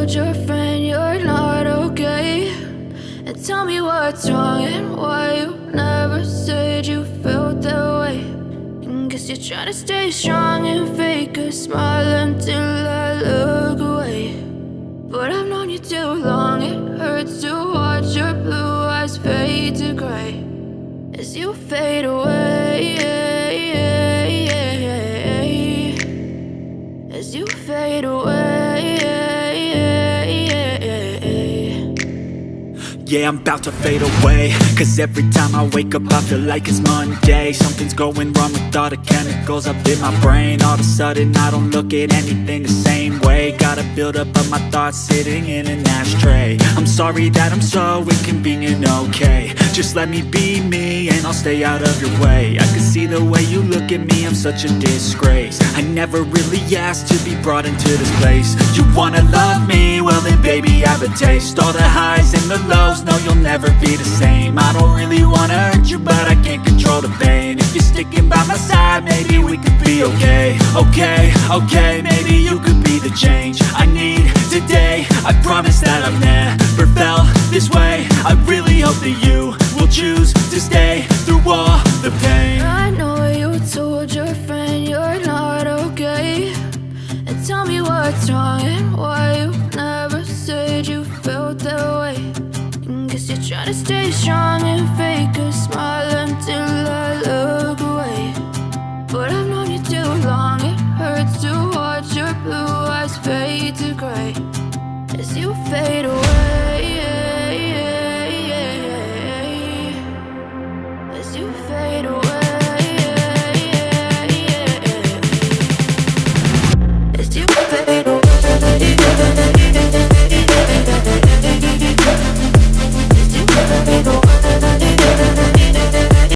told your friend you're not okay? And tell me what's wrong and why you never said you felt that way. And guess you're trying to stay strong and fake a smile until I look away. But I've known you too long, it hurts to watch your blue eyes fade to gray as you fade away, as you fade away. Yeah, I'm about to fade away, cause every time I wake up I feel like it's Monday. Something's going wrong with all the chemicals up in my brain. All of a sudden I don't look at anything the same way. Got a buildup of my thoughts sitting in an ashtray. I'm sorry that I'm so inconvenient, okay? Just let me be me and I'll stay out of your way. I can see the way you look at me, I'm such a disgrace. I never really asked to be brought into this place. You wanna love me? Well then baby have a taste. All the highs and the lows, no you'll never be the same. I don't really wanna hurt you but I can't control the pain. If you're sticking by my side maybe we could be okay. Okay, maybe you could be the change I need today. I promise that I've never felt this way. I really hope that you will choose to stay through all the pain. I know you told your friend you're not okay. And tell me what's wrong and why you never said you felt that way. And guess you're trying to stay strong and fake a smile until I look away. But I've known you too long, it hurts to watch your blue eyes fade to gray as you fade away.